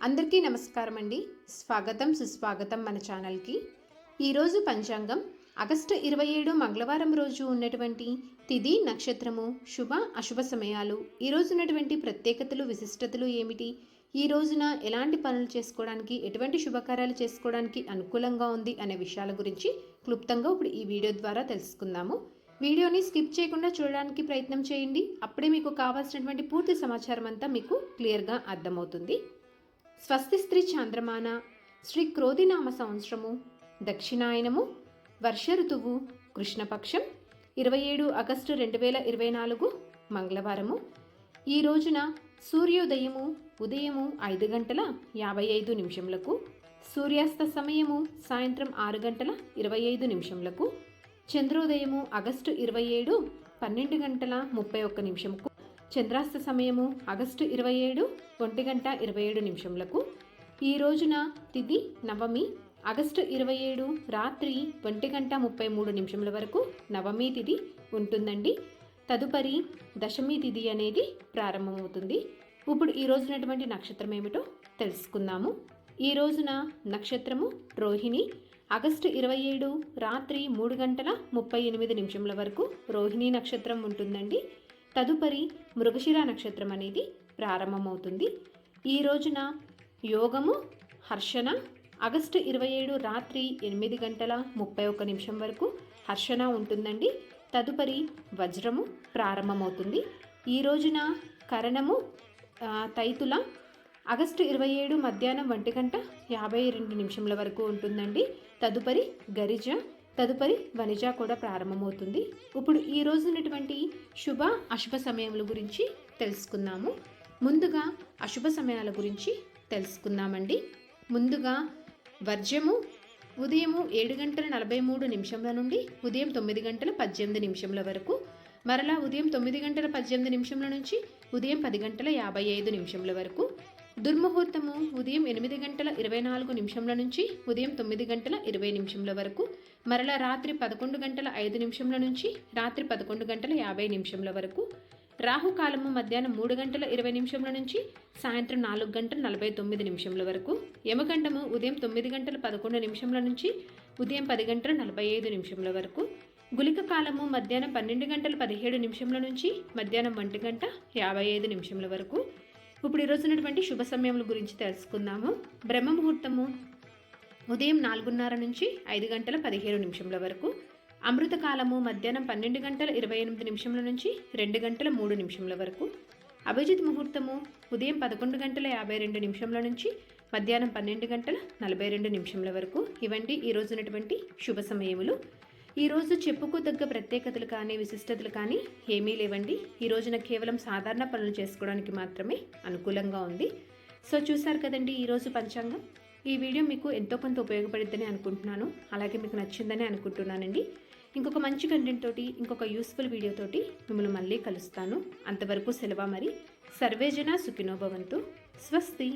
అందరికీ నమస్కారం అండి. స్వాగతం సుస్వాగతం మన ఛానల్కి. ఈరోజు పంచాంగం ఆగస్టు 27 మంగళవారం రోజు ఉన్నటువంటి తిథి నక్షత్రము శుభ అశుభ సమయాలు, ఈరోజు ఉన్నటువంటి ప్రత్యేకతలు విశిష్టతలు ఏమిటి, ఈ రోజున ఎలాంటి పనులు చేసుకోవడానికి, ఎటువంటి శుభకార్యాలు చేసుకోవడానికి అనుకూలంగా ఉంది అనే విషయాల గురించి క్లుప్తంగా ఇప్పుడు ఈ వీడియో ద్వారా తెలుసుకుందాము. వీడియోని స్కిప్ చేయకుండా చూడడానికి ప్రయత్నం చేయండి. అప్పుడే మీకు కావాల్సినటువంటి పూర్తి సమాచారం అంతా మీకు క్లియర్గా అర్థమవుతుంది. స్వస్తి స్త్రీ చాంద్రమాన శ్రీ క్రోధినామ సంవత్సరము దక్షిణాయనము వర్ష ఋతువు కృష్ణపక్షం 27 ఆగస్టు 2024 మంగళవారము. ఈ రోజున సూర్యోదయము ఉదయము 5:55 సూర్యాస్త సమయము సాయంత్రం 6:25 చంద్రోదయము ఆగస్టు 27 12:31 చంద్రాస్త సమయము ఆగస్టు 27 1:27. ఈ రోజున తిథి నవమి ఆగస్టు 27 రాత్రి 1:33 వరకు నవమి తిథి ఉంటుందండి. తదుపరి దశమి తిథి అనేది ప్రారంభమవుతుంది. ఇప్పుడు ఈ రోజునటువంటి నక్షత్రం ఏమిటో తెలుసుకుందాము. ఈ రోజున నక్షత్రము రోహిణి. ఆగస్టు 27 రాత్రి 3:38 వరకు రోహిణి నక్షత్రం ఉంటుందండి. తదుపరి మృగశిర నక్షత్రం అనేది ప్రారంభమవుతుంది. ఈ రోజున యోగము హర్షణ. ఆగస్టు 27 రాత్రి 8:31 వరకు హర్షణ ఉంటుందండి. తదుపరి వజ్రము ప్రారంభమవుతుంది. ఈ రోజున కరణము తైతుల. ఆగస్టు 27 మధ్యాహ్నం 1:52 వరకు ఉంటుందండి. తదుపరి గరిజ, తదుపరి వనిజ కూడా ప్రారంభమవుతుంది. ఇప్పుడు ఈ రోజు ఉన్నటువంటి శుభ అశుభ సమయముల గురించి తెలుసుకుందాము. ముందుగా అశుభ సమయాల గురించి తెలుసుకుందామండి. ముందుగా వర్జము ఉదయము 7:43 నుండి ఉదయం 9:18 వరకు, మరలా ఉదయం 9:18 నుంచి ఉదయం 10:55 వరకు. దుర్ముహూర్తము ఉదయం 8:24 నుంచి ఉదయం 9:20 వరకు, మరలా రాత్రి 11:05 నుంచి రాత్రి 11:50 వరకు. రాహుకాలము మధ్యాహ్నం 3:20 నుంచి సాయంత్రం 4:49 వరకు. యమగండము ఉదయం 9:11 నుంచి ఉదయం 10:45 వరకు. గుళిక కాలము మధ్యాహ్నం 12:17 నుంచి మధ్యాహ్నం 1:55 వరకు. ఇప్పుడు ఈరోజు ఉన్నటువంటి శుభ సమయముల గురించి తెలుసుకుందాము. బ్రహ్మముహూర్తము ఉదయం 4:30 నుంచి 5:17 వరకు. అమృతకాలము మధ్యాహ్నం 12:28 నుంచి 2:03 వరకు. అభిజిత్ ముహూర్తము ఉదయం 11:52 నుంచి మధ్యాహ్నం 12:42 వరకు. ఇవంటి ఈరోజు ఉన్నటువంటి శుభ సమయములు. ఈరోజు చెప్పుకోదగ్గ ప్రత్యేకతలు కానీ విశిష్టతలు కానీ ఏమీ లేవండి. ఈ రోజున కేవలం సాధారణ పనులు చేసుకోవడానికి మాత్రమే అనుకూలంగా ఉంది. సో చూసారు కదండి ఈరోజు పంచాంగం. ఈ వీడియో మీకు ఎంతో కొంత ఉపయోగపడిద్దని అనుకుంటున్నాను. అలాగే మీకు నచ్చిందని అనుకుంటున్నానండి. ఇంకొక మంచి కంటెంట్ తోటి, ఇంకొక యూస్ఫుల్ వీడియో తోటి మిమ్మల్ని మళ్ళీ కలుస్తాను. అంతవరకు సెలవు మరి. సర్వేజన సుఖినో భవంతు. స్వస్తి.